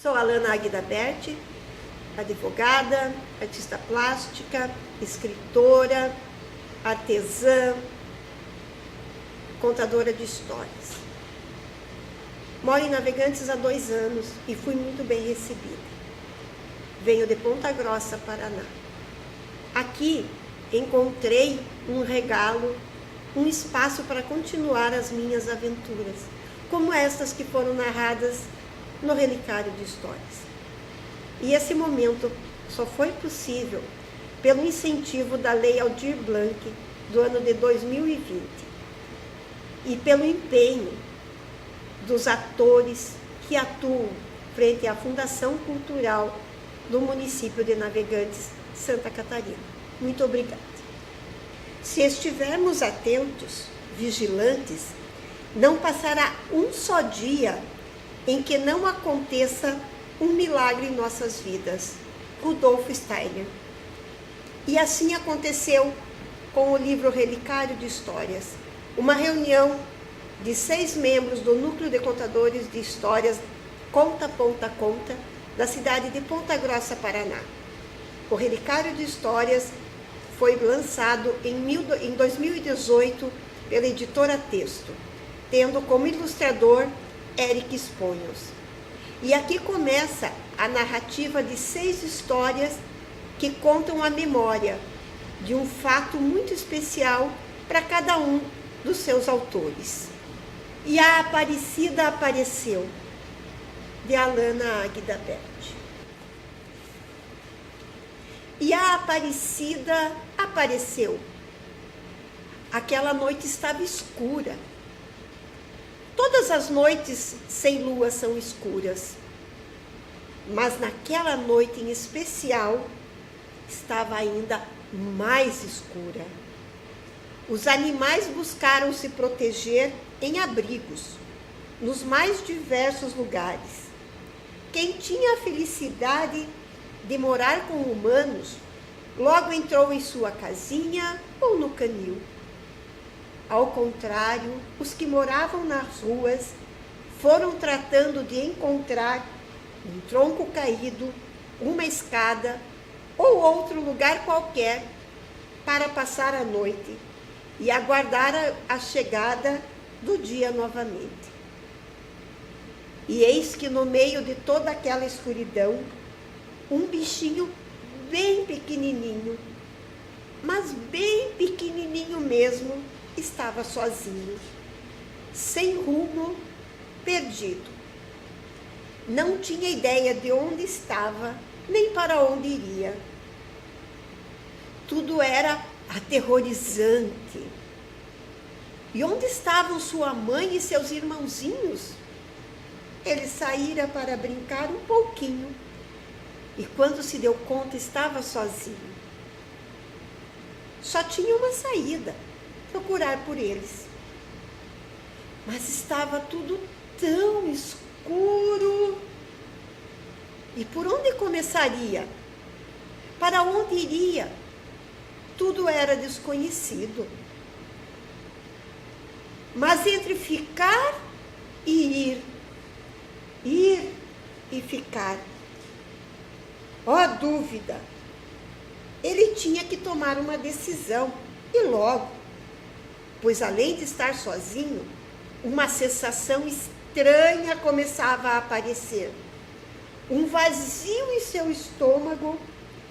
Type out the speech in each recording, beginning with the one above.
Sou Alana Águida Berti, advogada, artista plástica, escritora, artesã, contadora de histórias. Moro em Navegantes há 2 anos e fui muito bem recebida. Venho de Ponta Grossa, Paraná. Aqui encontrei um regalo, um espaço para continuar as minhas aventuras, como estas que foram narradas no Relicário de Histórias. E esse momento só foi possível pelo incentivo da Lei Aldir Blanc do ano de 2020 e pelo empenho dos atores que atuam frente à Fundação Cultural do município de Navegantes, Santa Catarina. Muito obrigada. Se estivermos atentos, vigilantes, não passará um só dia em que não aconteça um milagre em nossas vidas. Rudolf Steiner. E assim aconteceu com o livro Relicário de Histórias, uma reunião de 6 membros do Núcleo de Contadores de Histórias Conta Ponta Conta, da cidade de Ponta Grossa, Paraná. O Relicário de Histórias foi lançado em 2018 pela editora Texto, tendo como ilustrador Eric Esponhos. E aqui começa a narrativa de 6 histórias que contam a memória de um fato muito especial para cada um dos seus autores. E a Aparecida apareceu, de Alana Águida Berti. E a Aparecida apareceu. Aquela noite estava escura. Todas as noites sem lua são escuras, mas naquela noite em especial estava ainda mais escura. Os animais buscaram se proteger em abrigos, nos mais diversos lugares. Quem tinha a felicidade de morar com humanos, logo entrou em sua casinha ou no canil. Ao contrário, os que moravam nas ruas foram tratando de encontrar um tronco caído, uma escada ou outro lugar qualquer para passar a noite e aguardar a chegada do dia novamente. E eis que no meio de toda aquela escuridão, um bichinho bem pequenininho, mas bem pequenininho mesmo, estava sozinho, sem rumo, perdido. Não tinha ideia de onde estava, nem para onde iria. Tudo era aterrorizante. E onde estavam sua mãe e seus irmãozinhos? Ele saíra para brincar um pouquinho, e quando se deu conta, estava sozinho. Só tinha uma saída: procurar por eles. Mas estava tudo tão escuro. E por onde começaria? Para onde iria? Tudo era desconhecido. Mas entre ficar e ir e ficar, ó dúvida! Ele tinha que tomar uma decisão, e logo, pois além de estar sozinho, uma sensação estranha começava a aparecer. Um vazio em seu estômago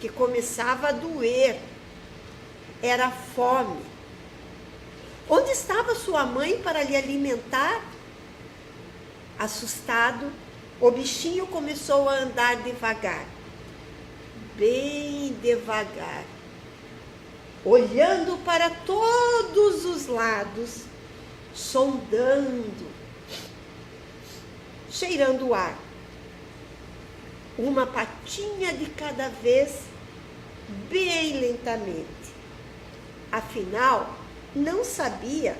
que começava a doer. Era fome. Onde estava sua mãe para lhe alimentar? Assustado, o bichinho começou a andar devagar, bem devagar, olhando para todos os lados, sondando, cheirando o ar. Uma patinha de cada vez, bem lentamente. Afinal, não sabia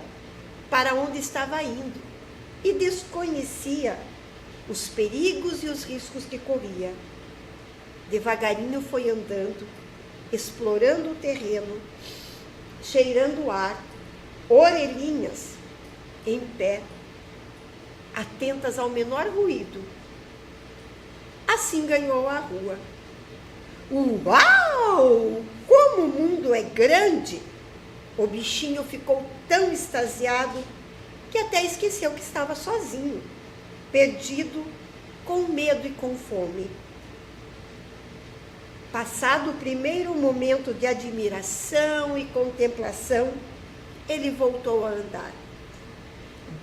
para onde estava indo e desconhecia os perigos e os riscos que corria. Devagarinho foi andando, explorando o terreno, cheirando o ar, orelhinhas em pé, atentas ao menor ruído. Assim ganhou a rua. Uau! Como o mundo é grande! O bichinho ficou tão extasiado que até esqueceu que estava sozinho, perdido, com medo e com fome. Passado o primeiro momento de admiração e contemplação, ele voltou a andar,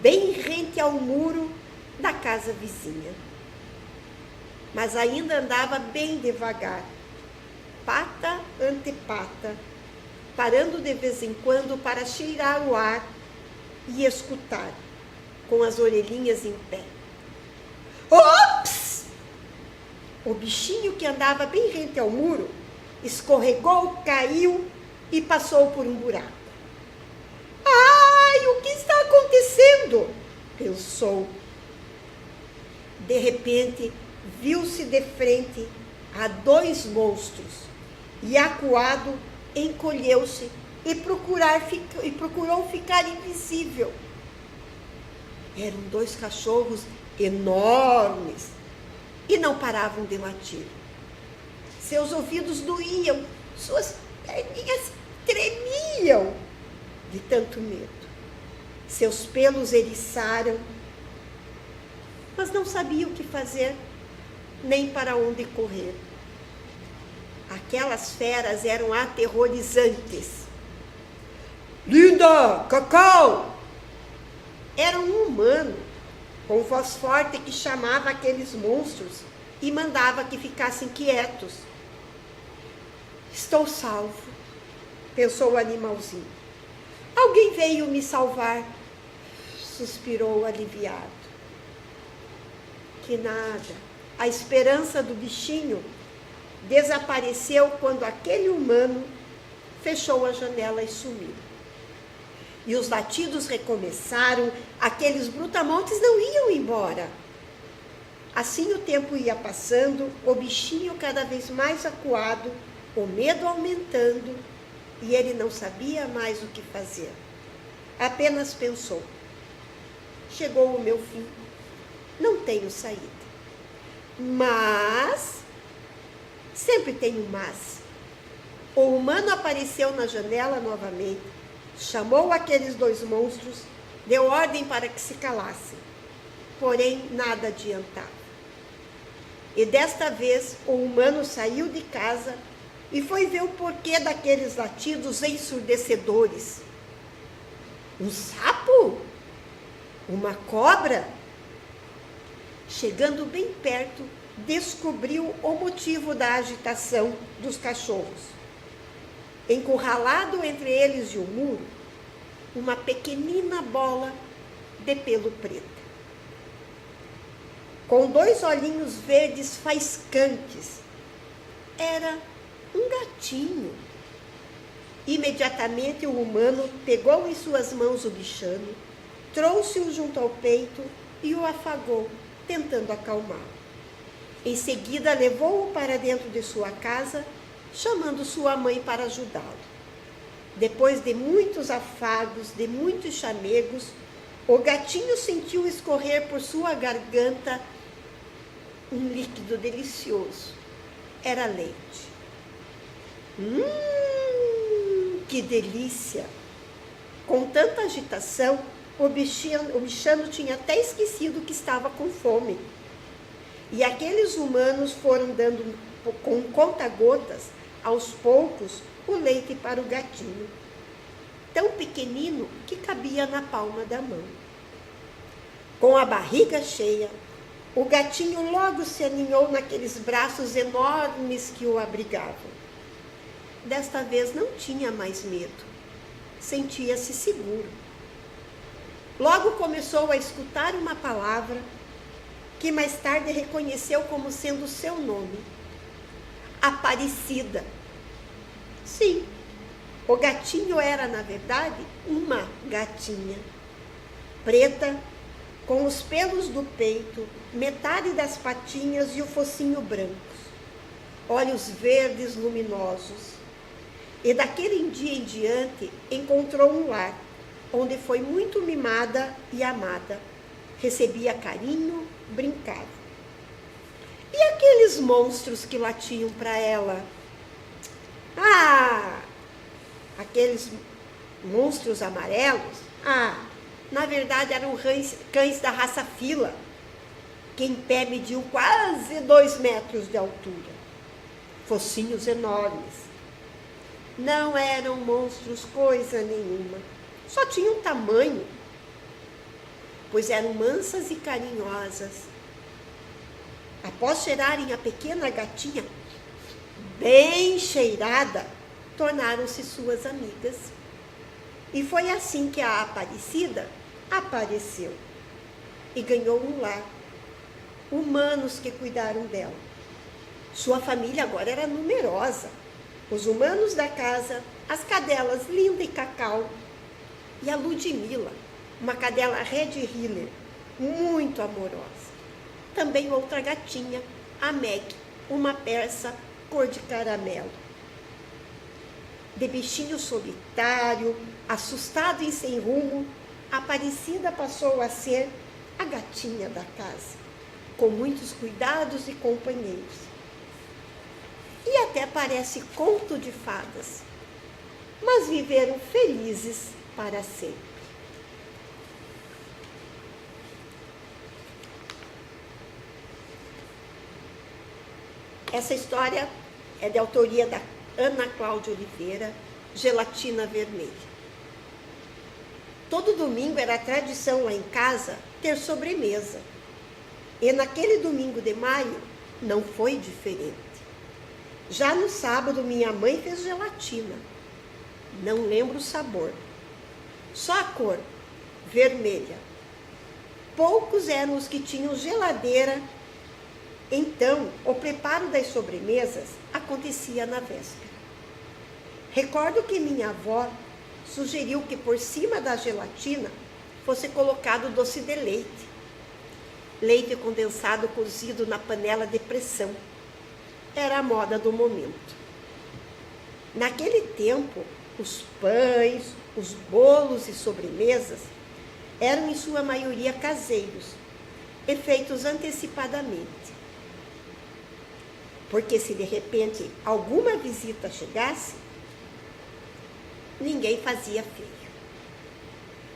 bem rente ao muro da casa vizinha. Mas ainda andava bem devagar, pata ante pata, parando de vez em quando para cheirar o ar e escutar, com as orelhinhas em pé. Ops! O bichinho que andava bem rente ao muro escorregou, caiu e passou por um buraco. Ai, o que está acontecendo? Pensou. De repente, viu-se de frente a dois monstros e, acuado, encolheu-se e procurou ficar invisível. Eram dois cachorros enormes e não paravam de latir. Seus ouvidos doíam, suas perninhas tremiam de tanto medo. Seus pelos eriçaram, mas não sabia o que fazer, nem para onde correr. Aquelas feras eram aterrorizantes. Linda, Cacau! Era um humano, com voz forte, que chamava aqueles monstros e mandava que ficassem quietos. Estou salvo, pensou o animalzinho. Alguém veio me salvar, suspirou aliviado. Que nada, a esperança do bichinho desapareceu quando aquele humano fechou a janela e sumiu. E os latidos recomeçaram, aqueles brutamontes não iam embora. Assim o tempo ia passando, o bichinho cada vez mais acuado, o medo aumentando, e ele não sabia mais o que fazer. Apenas pensou: chegou o meu fim, não tenho saída. Mas, sempre tem um mas. O humano apareceu na janela novamente, chamou aqueles dois monstros, deu ordem para que se calassem. Porém, nada adiantava. E desta vez, o humano saiu de casa e foi ver o porquê daqueles latidos ensurdecedores. Um sapo? Uma cobra? Chegando bem perto, descobriu o motivo da agitação dos cachorros. Encurralado entre eles e o muro, uma pequenina bola de pelo preto, com dois olhinhos verdes faiscantes. Era um gatinho. Imediatamente o humano pegou em suas mãos o bichano, trouxe-o junto ao peito e o afagou, tentando acalmá-lo. Em seguida levou-o para dentro de sua casa, chamando sua mãe para ajudá-lo. Depois de muitos afagos, de muitos chamegos, o gatinho sentiu escorrer por sua garganta um líquido delicioso. Era leite. Que delícia! Com tanta agitação, o bichano tinha até esquecido que estava com fome. E aqueles humanos foram dando com conta-gotas, aos poucos, o leite para o gatinho, tão pequenino que cabia na palma da mão. Com a barriga cheia, o gatinho logo se aninhou naqueles braços enormes que o abrigavam. Desta vez não tinha mais medo, sentia-se seguro. Logo começou a escutar uma palavra que mais tarde reconheceu como sendo seu nome: Aparecida. Sim, o gatinho era, na verdade, uma gatinha, preta, com os pelos do peito, metade das patinhas e o focinho brancos, olhos verdes luminosos. E daquele dia em diante encontrou um lar, onde foi muito mimada e amada, recebia carinho, brincava. E aqueles monstros que latiam para ela? Ah, aqueles monstros amarelos? Ah, na verdade eram cães da raça fila, que em pé mediam quase 2 metros de altura. Focinhos enormes. Não eram monstros coisa nenhuma, só tinham tamanho, pois eram mansas e carinhosas. Após cheirarem a pequena gatinha, bem cheirada, tornaram-se suas amigas. E foi assim que a Aparecida apareceu e ganhou um lar. Humanos que cuidaram dela. Sua família agora era numerosa. Os humanos da casa, as cadelas Linda e Cacau e a Ludmila, uma cadela Red Heeler, muito amorosa. Também outra gatinha, a Meg, uma persa cor de caramelo. De bichinho solitário, assustado e sem rumo, a Aparecida passou a ser a gatinha da casa, com muitos cuidados e companheiros. E até parece conto de fadas, mas viveram felizes para sempre. Essa história é de autoria da Ana Cláudia Oliveira, Gelatina Vermelha. Todo domingo era tradição lá em casa ter sobremesa. E naquele domingo de maio não foi diferente. Já no sábado minha mãe fez gelatina. Não lembro o sabor. Só a cor, vermelha. Poucos eram os que tinham geladeira. Então, o preparo das sobremesas acontecia na véspera. Recordo que minha avó sugeriu que por cima da gelatina fosse colocado doce de leite. Leite condensado cozido na panela de pressão. Era a moda do momento. Naquele tempo, os pães, os bolos e sobremesas eram em sua maioria caseiros e feitos antecipadamente. Porque se de repente alguma visita chegasse, ninguém fazia feio.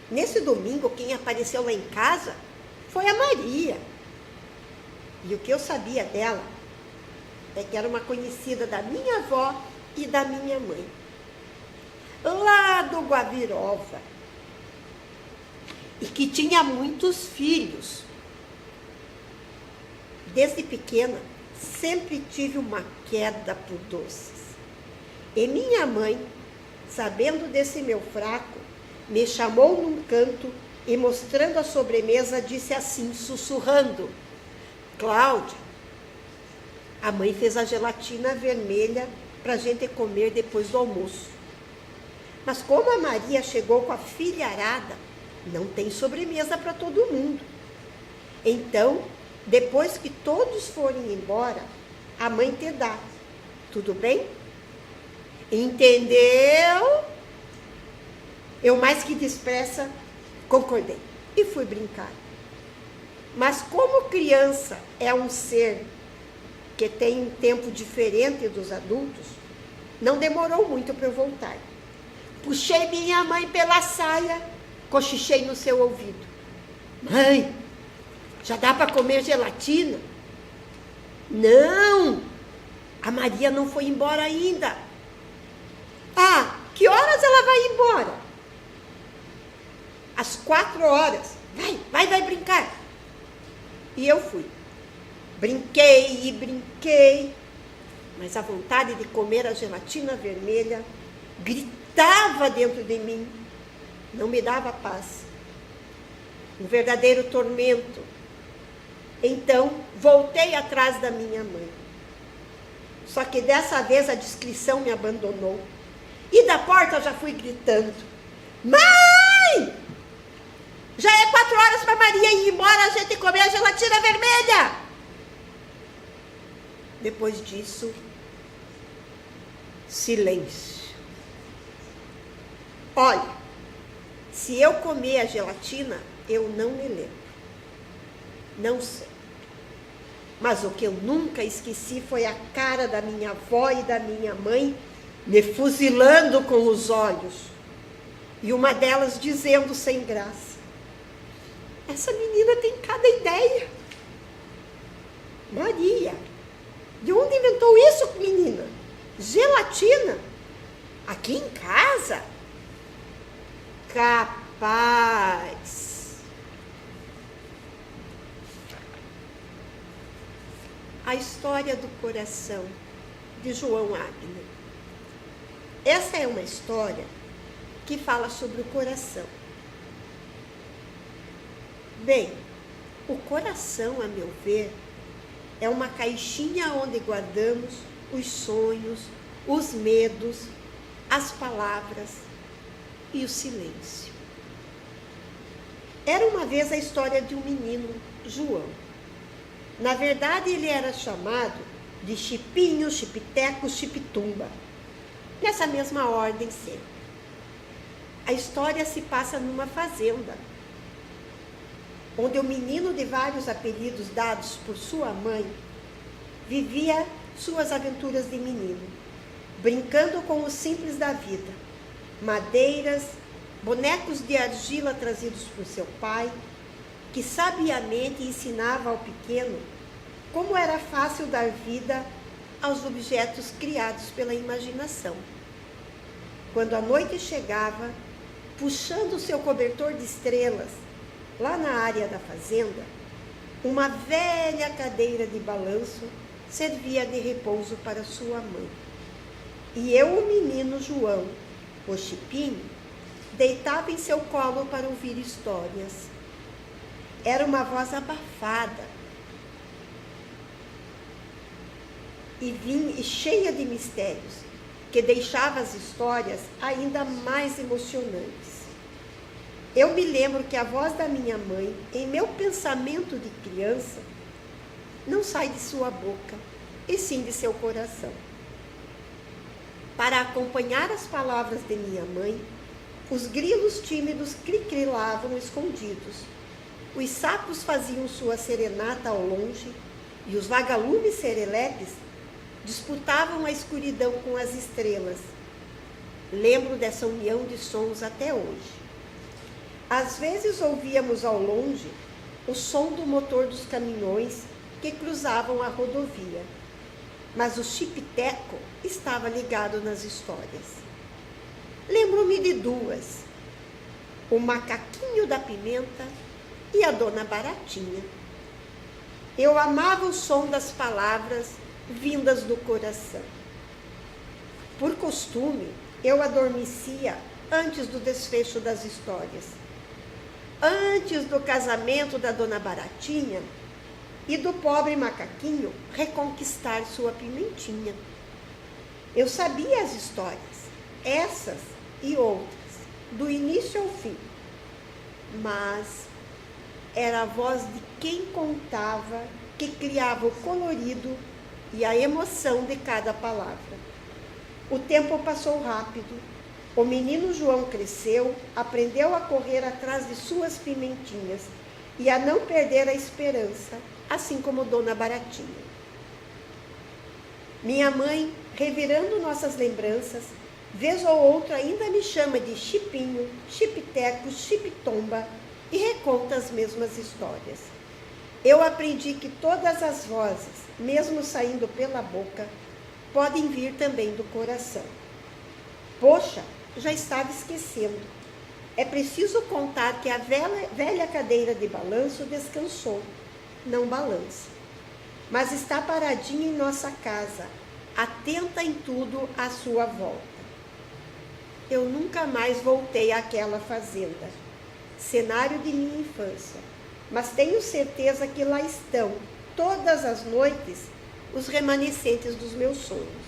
Nesse domingo, quem apareceu lá em casa foi a Maria. E o que eu sabia dela é que era uma conhecida da minha avó e da minha mãe, lá do Guavirova, e que tinha muitos filhos. Desde pequena, sempre tive uma queda por doces. E minha mãe, sabendo desse meu fraco, me chamou num canto e, mostrando a sobremesa, disse assim, sussurrando: Cláudia, a mãe fez a gelatina vermelha para a gente comer depois do almoço. Mas como a Maria chegou com a filharada, não tem sobremesa para todo mundo. Então, depois que todos forem embora, a mãe te dá. Tudo bem? Entendeu? Eu, mais que depressa, concordei e fui brincar. Mas como criança é um ser que tem um tempo diferente dos adultos, não demorou muito para eu voltar. Puxei minha mãe pela saia, cochichei no seu ouvido: Mãe, já dá para comer gelatina? Não, a Maria não foi embora ainda. Ah, que horas ela vai embora? Às 4 horas. Vai brincar. E eu fui. Brinquei e brinquei, mas a vontade de comer a gelatina vermelha gritava dentro de mim, não me dava paz. Um verdadeiro tormento. Então, voltei atrás da minha mãe. Só que dessa vez a discrição me abandonou. E da porta eu já fui gritando: Mãe! Já é 4 horas para Maria ir embora, a gente comer a gelatina vermelha! Depois disso, silêncio. Olha, se eu comer a gelatina, eu não me lembro. Não sei. Mas o que eu nunca esqueci foi a cara da minha avó e da minha mãe me fuzilando com os olhos. E uma delas dizendo sem graça: essa menina tem cada ideia. Maria, de onde inventou isso, menina? Gelatina? Aqui em casa? Capaz. A história do coração, de João Agner. Essa é uma história que fala sobre o coração. Bem, o coração, a meu ver, é uma caixinha onde guardamos os sonhos, os medos, as palavras e o silêncio. Era uma vez a história de um menino, João. Na verdade, ele era chamado de Chipinho, Chipiteco, Chipitumba, nessa mesma ordem sempre. A história se passa numa fazenda, onde o menino de vários apelidos dados por sua mãe vivia suas aventuras de menino, brincando com o simples da vida, madeiras, bonecos de argila trazidos por seu pai, que sabiamente ensinava ao pequeno como era fácil dar vida aos objetos criados pela imaginação. Quando a noite chegava, puxando seu cobertor de estrelas, lá na área da fazenda, uma velha cadeira de balanço servia de repouso para sua mãe. E eu, o menino João, o Chipinho, deitava em seu colo para ouvir histórias. Era uma voz abafada e cheia de mistérios, que deixava as histórias ainda mais emocionantes. Eu me lembro que a voz da minha mãe, em meu pensamento de criança, não sai de sua boca, e sim de seu coração. Para acompanhar as palavras de minha mãe, os grilos tímidos cricrilavam escondidos, os sapos faziam sua serenata ao longe, e os vagalumes serelepes disputavam a escuridão com as estrelas. Lembro dessa união de sons até hoje. Às vezes ouvíamos ao longe o som do motor dos caminhões que cruzavam a rodovia, mas o chipiteco estava ligado nas histórias. Lembro-me de duas: o macaquinho da pimenta e a dona Baratinha. Eu amava o som das palavras vindas do coração. Por costume, eu adormecia antes do desfecho das histórias, antes do casamento da dona Baratinha e do pobre macaquinho reconquistar sua pimentinha. Eu sabia as histórias, essas e outras, do início ao fim, mas era a voz de quem contava que criava o colorido e a emoção de cada palavra. O tempo passou rápido. O menino João cresceu, aprendeu a correr atrás de suas pimentinhas e a não perder a esperança, assim como Dona Baratinha. Minha mãe, revirando nossas lembranças, vez ou outra ainda me chama de Chipinho, Chipiteco, Chipitomba e reconta as mesmas histórias. Eu aprendi que todas as vozes, mesmo saindo pela boca, podem vir também do coração. Poxa, já estava esquecendo. É preciso contar que a velha cadeira de balanço descansou, não balança, mas está paradinha em nossa casa, atenta em tudo à sua volta. Eu nunca mais voltei àquela fazenda, cenário de minha infância, mas tenho certeza que lá estão, todas as noites, os remanescentes dos meus sonhos.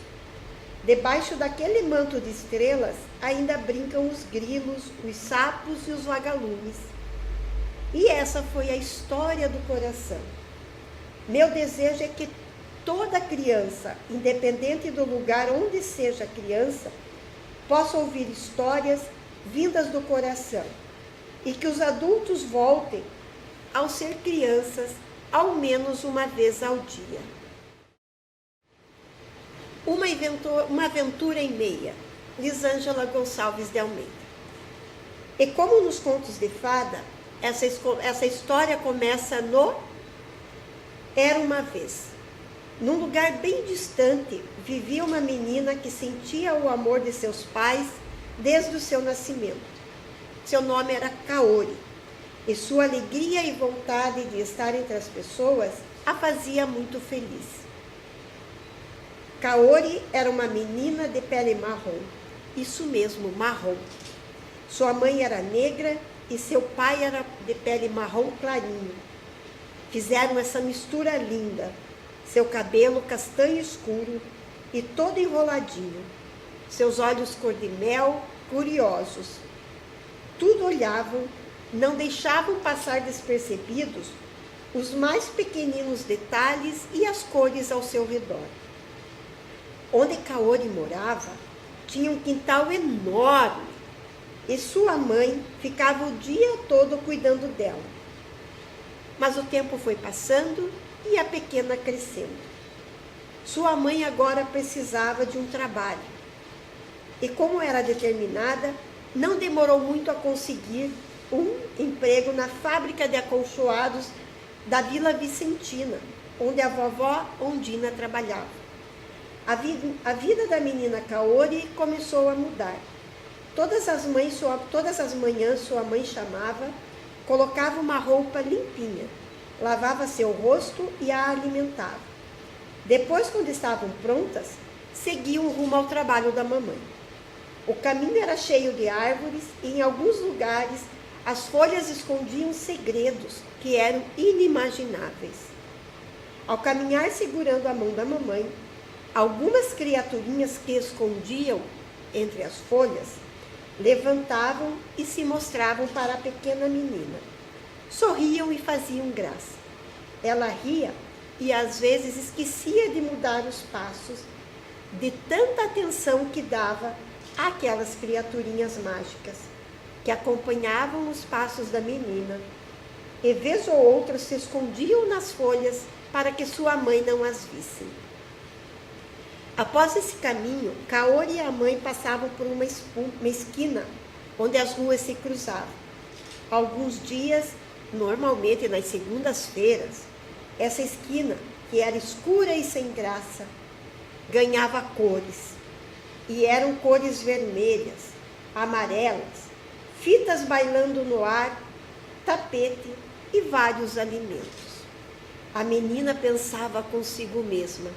Debaixo daquele manto de estrelas ainda brincam os grilos, os sapos e os vagalumes. E essa foi a história do coração. Meu desejo é que toda criança, independente do lugar onde seja criança, possa ouvir histórias vindas do coração e que os adultos voltem ao ser crianças ao menos uma vez ao dia. Uma aventura em meia, Lisângela Gonçalves de Almeida. E como nos contos de fada, essa história começa no Era uma vez. Num lugar bem distante, vivia uma menina que sentia o amor de seus pais desde o seu nascimento. Seu nome era Kaori, e sua alegria e vontade de estar entre as pessoas a fazia muito feliz. Kaori era uma menina de pele marrom, isso mesmo, marrom. Sua mãe era negra e seu pai era de pele marrom clarinho. Fizeram essa mistura linda, seu cabelo castanho escuro e todo enroladinho, seus olhos cor de mel, curiosos. Tudo olhavam, não deixavam passar despercebidos os mais pequeninos detalhes e as cores ao seu redor. Onde Kaori morava, tinha um quintal enorme e sua mãe ficava o dia todo cuidando dela. Mas o tempo foi passando e a pequena crescendo. Sua mãe agora precisava de um trabalho. E como era determinada, não demorou muito a conseguir um emprego na fábrica de acolchoados da Vila Vicentina, onde a vovó Ondina trabalhava. A vida da menina Kaori começou a mudar. Todas as manhãs sua mãe chamava, colocava uma roupa limpinha, lavava seu rosto e a alimentava. Depois, quando estavam prontas, seguiam rumo ao trabalho da mamãe. O caminho era cheio de árvores e em alguns lugares as folhas escondiam segredos que eram inimagináveis. Ao caminhar segurando a mão da mamãe, algumas criaturinhas que escondiam entre as folhas levantavam e se mostravam para a pequena menina. Sorriam e faziam graça. Ela ria e às vezes esquecia de mudar os passos, de tanta atenção que dava àquelas criaturinhas mágicas, que acompanhavam os passos da menina, e vez ou outra se escondiam nas folhas para que sua mãe não as visse. Após esse caminho, Kaori e a mãe passavam por uma esquina onde as ruas se cruzavam. Alguns dias, normalmente nas segundas-feiras, essa esquina, que era escura e sem graça, ganhava cores. E eram cores vermelhas, amarelas, fitas bailando no ar, tapete e vários alimentos. A menina pensava consigo mesma: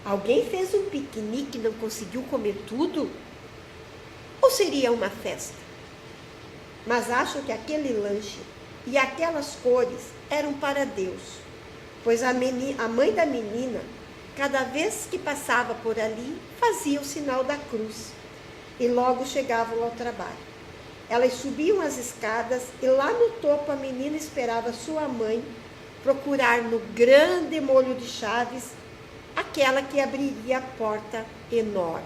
alguém fez um piquenique e não conseguiu comer tudo? Ou seria uma festa? Mas acho que aquele lanche e aquelas cores eram para Deus, pois a mãe da menina, cada vez que passava por ali, fazia o sinal da cruz e logo chegavam ao trabalho. Elas subiam as escadas e lá no topo a menina esperava sua mãe procurar no grande molho de chaves aquela que abriria a porta enorme.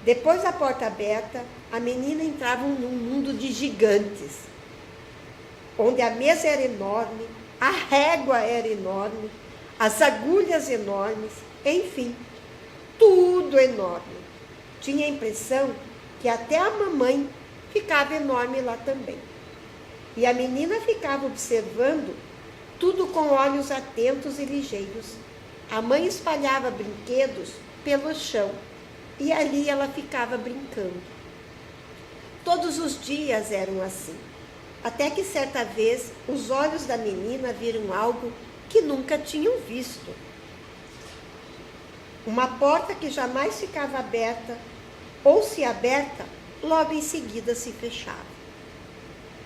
Depois da porta aberta, a menina entrava num mundo de gigantes, onde a mesa era enorme, a régua era enorme, as agulhas enormes, enfim, tudo enorme. Tinha a impressão que até a mamãe ficava enorme lá também. E a menina ficava observando tudo com olhos atentos e ligeiros. A mãe espalhava brinquedos pelo chão e ali ela ficava brincando. Todos os dias eram assim, até que certa vez os olhos da menina viram algo que nunca tinham visto. Uma porta que jamais ficava aberta, ou se aberta, logo em seguida se fechava.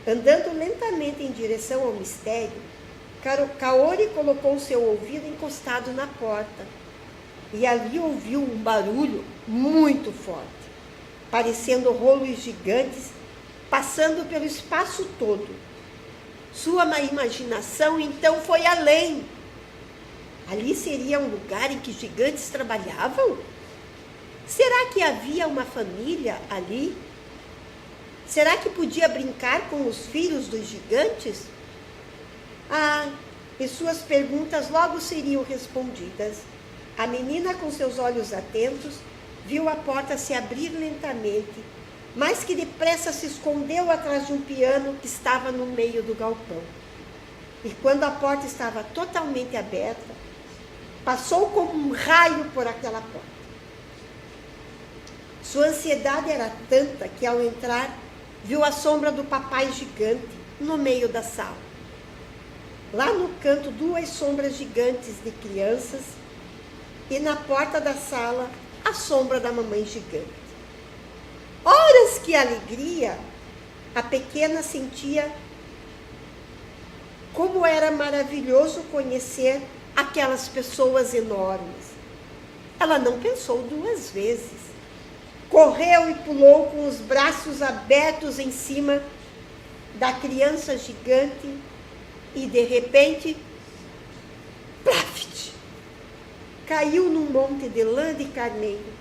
Andando lentamente em direção ao mistério, Kaori colocou seu ouvido encostado na porta e ali ouviu um barulho muito forte, parecendo rolos gigantes passando pelo espaço todo. Sua imaginação então foi além. Ali seria um lugar em que gigantes trabalhavam? Será que havia uma família ali? Será que podia brincar com os filhos dos gigantes? Ah, e suas perguntas logo seriam respondidas. A menina, com seus olhos atentos, viu a porta se abrir lentamente, mas que depressa se escondeu atrás de um piano que estava no meio do galpão. E quando a porta estava totalmente aberta, passou como um raio por aquela porta. Sua ansiedade era tanta que, ao entrar, viu a sombra do papai gigante no meio da sala. Lá no canto, duas sombras gigantes de crianças, e na porta da sala, a sombra da mamãe gigante. Horas que alegria! A pequena sentia como era maravilhoso conhecer aquelas pessoas enormes. Ela não pensou duas vezes. Correu e pulou com os braços abertos em cima da criança gigante e, de repente, plaft! Caiu num monte de lã de carneiro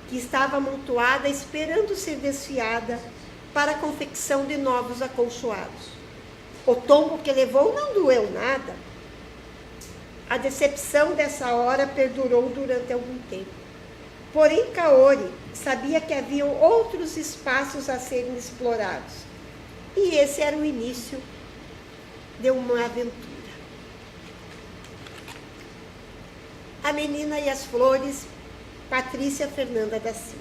que estava amontoada esperando ser desfiada para a confecção de novos acolchoados. O tombo que levou não doeu nada. A decepção dessa hora perdurou durante algum tempo. Porém, Kaori sabia que haviam outros espaços a serem explorados. E esse era o início de uma aventura. A Menina e as Flores, Patrícia Fernanda da Silva.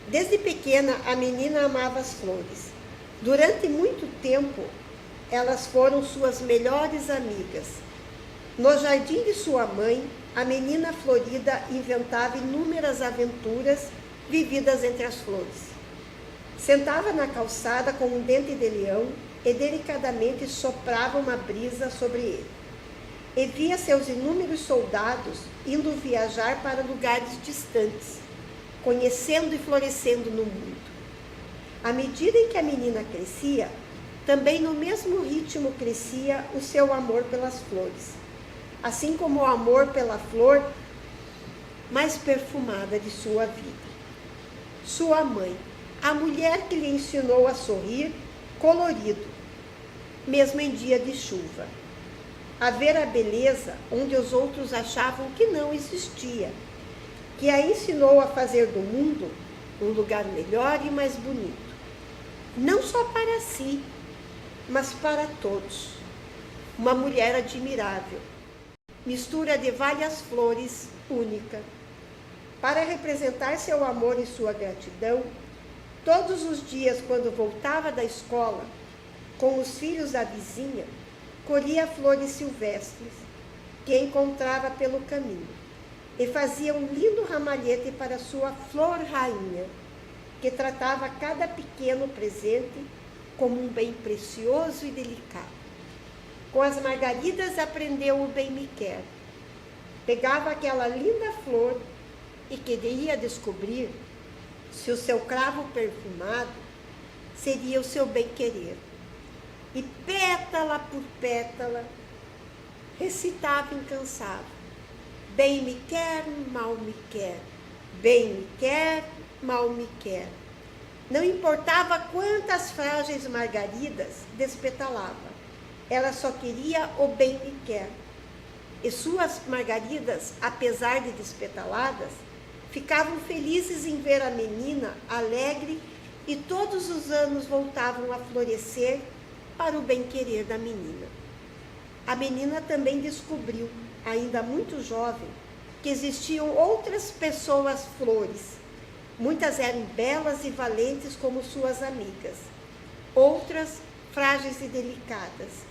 Desde pequena, a menina amava as flores. Durante muito tempo, elas foram suas melhores amigas. No jardim de sua mãe, a menina florida inventava inúmeras aventuras vividas entre as flores. Sentava na calçada com um dente de leão e delicadamente soprava uma brisa sobre ele. E via seus inúmeros soldados indo viajar para lugares distantes, conhecendo e florescendo no mundo. À medida em que a menina crescia, também no mesmo ritmo crescia o seu amor pelas flores, assim como o amor pela flor mais perfumada de sua vida. Sua mãe, a mulher que lhe ensinou a sorrir colorido, mesmo em dia de chuva. A ver a beleza onde os outros achavam que não existia, que a ensinou a fazer do mundo um lugar melhor e mais bonito. Não só para si, mas para todos. Uma mulher admirável, mistura de várias flores, única. Para representar seu amor e sua gratidão, todos os dias, quando voltava da escola, com os filhos da vizinha, colhia flores silvestres que encontrava pelo caminho e fazia um lindo ramalhete para sua flor rainha, que tratava cada pequeno presente como um bem precioso e delicado. Com as margaridas aprendeu o bem me quer. Pegava aquela linda flor e queria descobrir se o seu cravo perfumado seria o seu bem-querer. E pétala por pétala, recitava incansável: bem me quer, mal me quer, bem me quer, mal me quer. Não importava quantas frágeis margaridas despetalava, ela só queria o bem me quer. E suas margaridas, apesar de despetaladas, ficavam felizes em ver a menina alegre e todos os anos voltavam a florescer para o bem-querer da menina. A menina também descobriu, ainda muito jovem, que existiam outras pessoas flores. Muitas eram belas e valentes como suas amigas. Outras, frágeis e delicadas.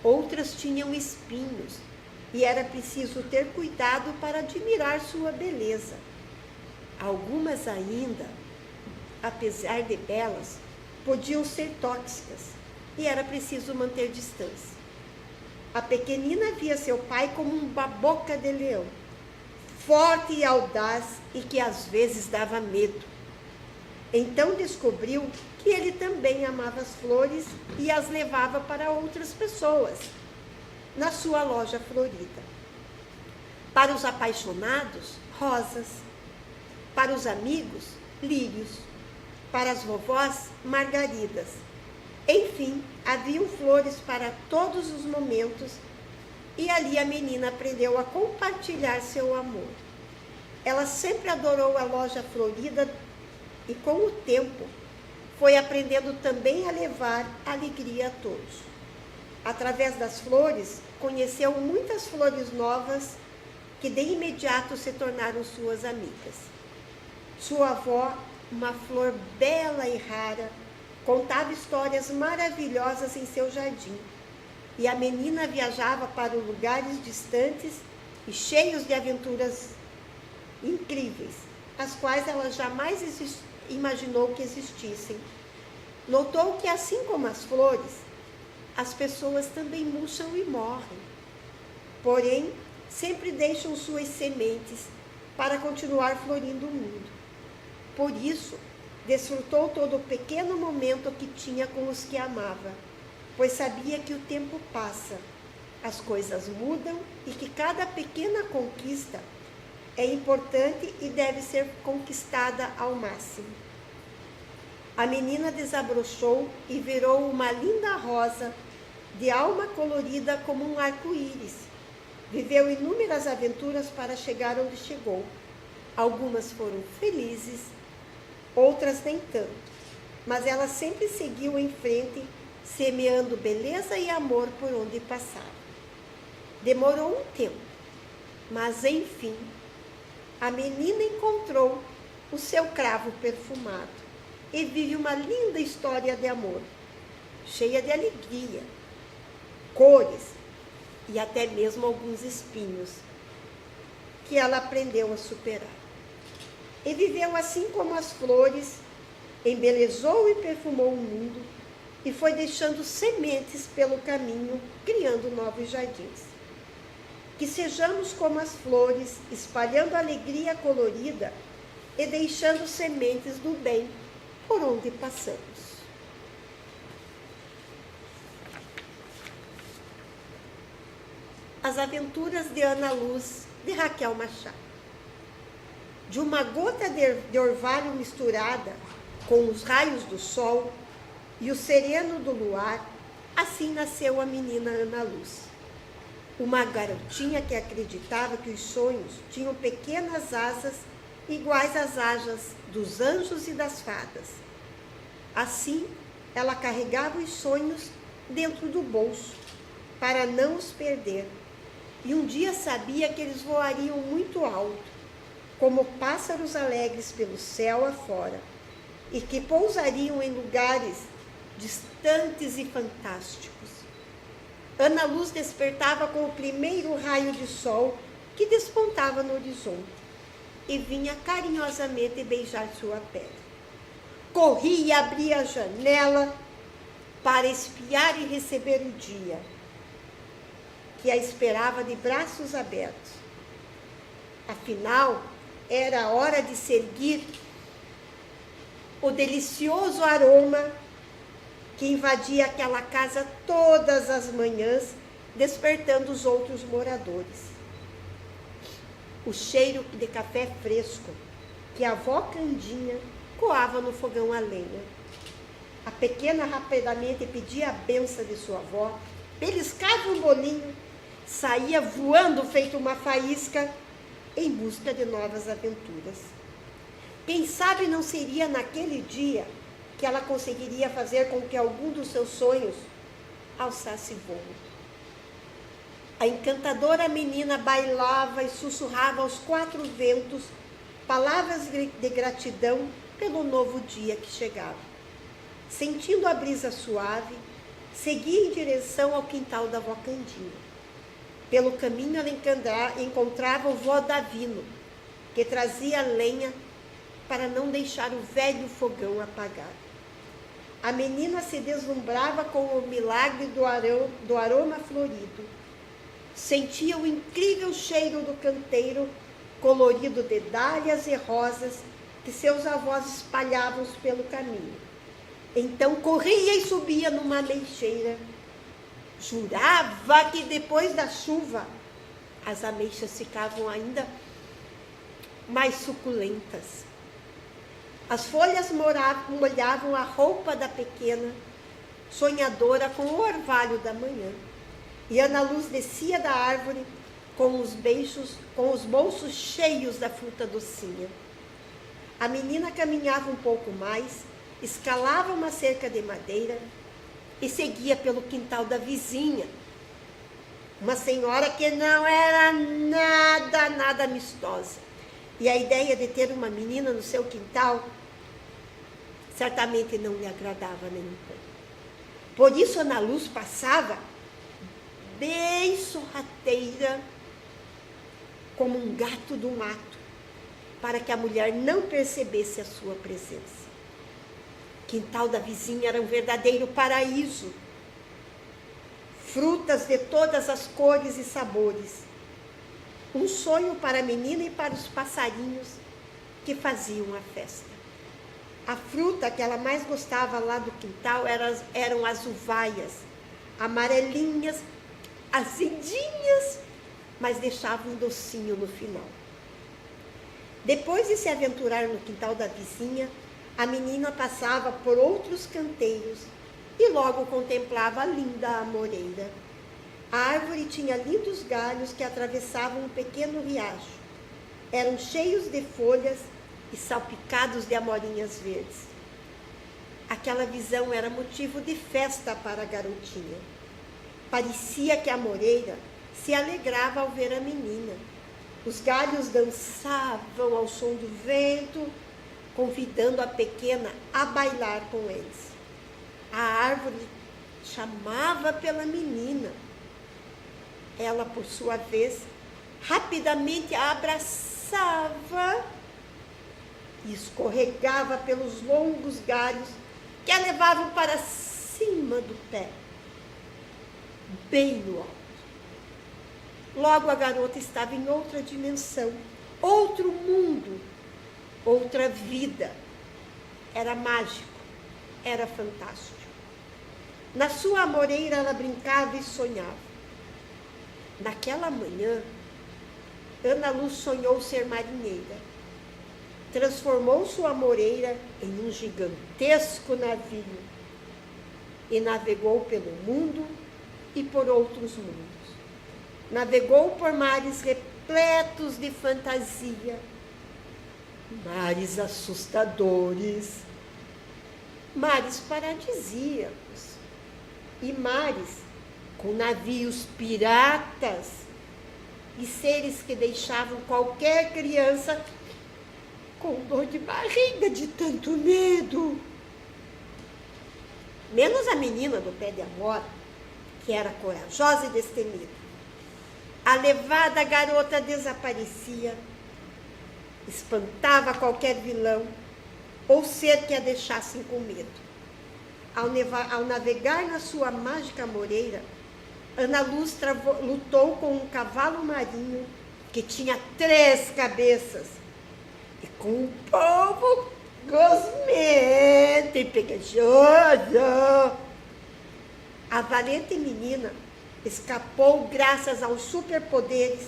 Outras tinham espinhos e era preciso ter cuidado para admirar sua beleza. Algumas ainda, apesar de belas, podiam ser tóxicas e era preciso manter distância. A pequenina via seu pai como uma boca de leão, forte e audaz e que às vezes dava medo. Então descobriu que ele também amava as flores e as levava para outras pessoas, na sua loja florida. Para os apaixonados, rosas. Para os amigos, lírios. Para as vovós, margaridas. Enfim, haviam flores para todos os momentos, e ali a menina aprendeu a compartilhar seu amor. Ela sempre adorou a loja florida e, com o tempo, foi aprendendo também a levar alegria a todos. Através das flores, conheceu muitas flores novas que de imediato se tornaram suas amigas. Sua avó, uma flor bela e rara, contava histórias maravilhosas em seu jardim, e a menina viajava para lugares distantes e cheios de aventuras incríveis, as quais ela jamais imaginou que existissem. Notou que, assim como as flores, as pessoas também murcham e morrem. Porém, sempre deixam suas sementes para continuar florindo o mundo. Por isso, desfrutou todo o pequeno momento que tinha com os que amava, pois sabia que o tempo passa, as coisas mudam e que cada pequena conquista é importante e deve ser conquistada ao máximo. A menina desabrochou e virou uma linda rosa, de alma colorida como um arco-íris. Viveu inúmeras aventuras para chegar onde chegou. Algumas foram felizes, outras nem tanto, mas ela sempre seguiu em frente, semeando beleza e amor por onde passava. Demorou um tempo, mas enfim, a menina encontrou o seu cravo perfumado e vive uma linda história de amor, cheia de alegria, cores e até mesmo alguns espinhos, que ela aprendeu a superar. E viveu assim como as flores, embelezou e perfumou o mundo e foi deixando sementes pelo caminho, criando novos jardins. Que sejamos como as flores, espalhando alegria colorida e deixando sementes do bem por onde passamos. As Aventuras de Ana Luz, de Raquel Machado. De uma gota de orvalho misturada com os raios do sol e o sereno do luar, assim nasceu a menina Ana Luz. Uma garotinha que acreditava que os sonhos tinham pequenas asas iguais às asas dos anjos e das fadas. Assim, ela carregava os sonhos dentro do bolso, para não os perder. E um dia sabia que eles voariam muito alto, como pássaros alegres pelo céu afora, e que pousariam em lugares distantes e fantásticos. Ana Luz despertava com o primeiro raio de sol que despontava no horizonte e vinha carinhosamente beijar sua pele. Corria e abria a janela para espiar e receber o dia, que a esperava de braços abertos. Afinal, era a hora de seguir o delicioso aroma que invadia aquela casa todas as manhãs, despertando os outros moradores. O cheiro de café fresco que a avó Candinha coava no fogão a lenha. A pequena rapidamente pedia a benção de sua avó, beliscava um bolinho, saía voando feito uma faísca em busca de novas aventuras. Quem sabe não seria naquele dia que ela conseguiria fazer com que algum dos seus sonhos alçasse voo. A encantadora menina bailava e sussurrava aos quatro ventos palavras de gratidão pelo novo dia que chegava. Sentindo a brisa suave, seguia em direção ao quintal da avó Candinha. Pelo caminho ela encontrava o vó Davino, que trazia lenha para não deixar o velho fogão apagado. A menina se deslumbrava com o milagre do aroma florido. Sentia o incrível cheiro do canteiro, colorido de dálias e rosas, que seus avós espalhavam pelo caminho. Então corria e subia numa ameixeira. Jurava que depois da chuva as ameixas ficavam ainda mais suculentas. As folhas molhavam a roupa da pequena sonhadora com o orvalho da manhã. E Ana Luz descia da árvore com os bolsos cheios da fruta docinha. A menina caminhava um pouco mais, escalava uma cerca de madeira e seguia pelo quintal da vizinha. Uma senhora que não era nada amistosa. E a ideia de ter uma menina no seu quintal certamente não lhe agradava nem um pouco. Por isso Ana Luz passava bem sorrateira, como um gato do mato, para que a mulher não percebesse a sua presença. O quintal da vizinha era um verdadeiro paraíso. Frutas de todas as cores e sabores. Um sonho para a menina e para os passarinhos que faziam a festa. A fruta que ela mais gostava lá do quintal eram as uvaias, amarelinhas, azedinhas, mas deixavam um docinho no final. Depois de se aventurar no quintal da vizinha, a menina passava por outros canteiros e logo contemplava a linda amoreira. A árvore tinha lindos galhos que atravessavam um pequeno riacho. Eram cheios de folhas e salpicados de amorinhas verdes. Aquela visão era motivo de festa para a garotinha. Parecia que a amoreira se alegrava ao ver a menina. Os galhos dançavam ao som do vento, convidando a pequena a bailar com eles. A árvore chamava pela menina. Ela, por sua vez, rapidamente a abraçava e escorregava pelos longos galhos que a levavam para cima do pé, bem no alto. Logo a garota estava em outra dimensão, outro mundo, outra vida. Era mágico, era fantástico. Na sua amoreira ela brincava e sonhava. Naquela manhã, Ana Luz sonhou ser marinheira. Transformou sua amoreira em um gigantesco navio e navegou pelo mundo e por outros mundos. Navegou por mares repletos de fantasia, mares assustadores, mares paradisíacos e mares com navios piratas e seres que deixavam qualquer criança com dor de barriga de tanto medo. Menos a menina do pé de amora, que era corajosa e destemida. A levada garota desaparecia, espantava qualquer vilão ou ser que a deixassem com medo. Ao navegar na sua mágica amoreira, Ana Luz lutou com um cavalo marinho que tinha 3 cabeças e com um povo gosmento e pegajoso. A valente menina escapou graças aos superpoderes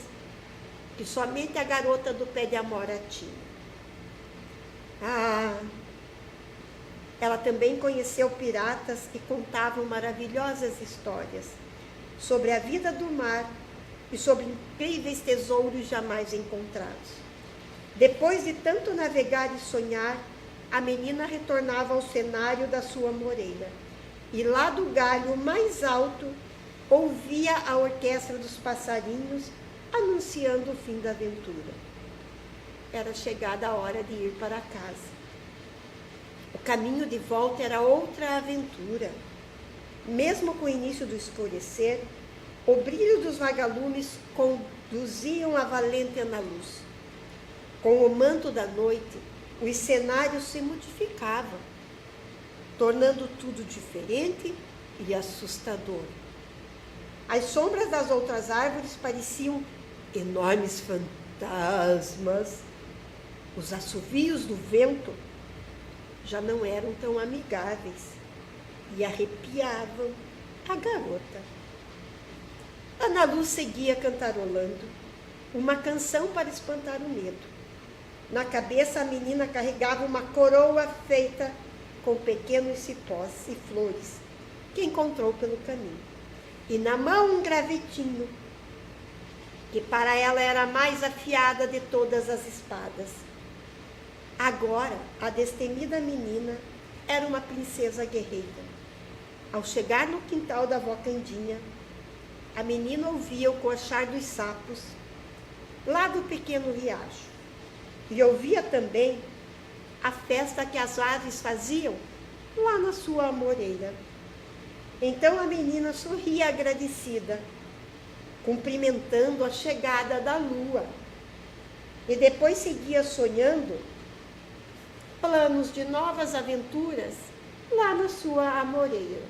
que somente a garota do pé de amora tinha. Ela também conheceu piratas que contavam maravilhosas histórias sobre a vida do mar e sobre incríveis tesouros jamais encontrados. Depois de tanto navegar e sonhar, a menina retornava ao cenário da sua amoreira e lá do galho mais alto ouvia a orquestra dos passarinhos anunciando o fim da aventura. Era chegada a hora de ir para casa. O caminho de volta era outra aventura. Mesmo com o início do escurecer, o brilho dos vagalumes conduziam a valente Ana Luz. Com o manto da noite, os cenários se modificavam, tornando tudo diferente e assustador. As sombras das outras árvores pareciam enormes fantasmas. Os assovios do vento já não eram tão amigáveis e arrepiavam a garota. Ana Luz seguia cantarolando uma canção para espantar o medo. Na cabeça a menina carregava uma coroa feita com pequenos cipós e flores que encontrou pelo caminho. E na mão um gravetinho, que para ela era a mais afiada de todas as espadas. Agora, a destemida menina era uma princesa guerreira. Ao chegar no quintal da avó Candinha, a menina ouvia o coachar dos sapos lá do pequeno riacho. E ouvia também a festa que as aves faziam lá na sua amoreira. Então a menina sorria agradecida, cumprimentando a chegada da lua. E depois seguia sonhando planos de novas aventuras lá na sua amoreira.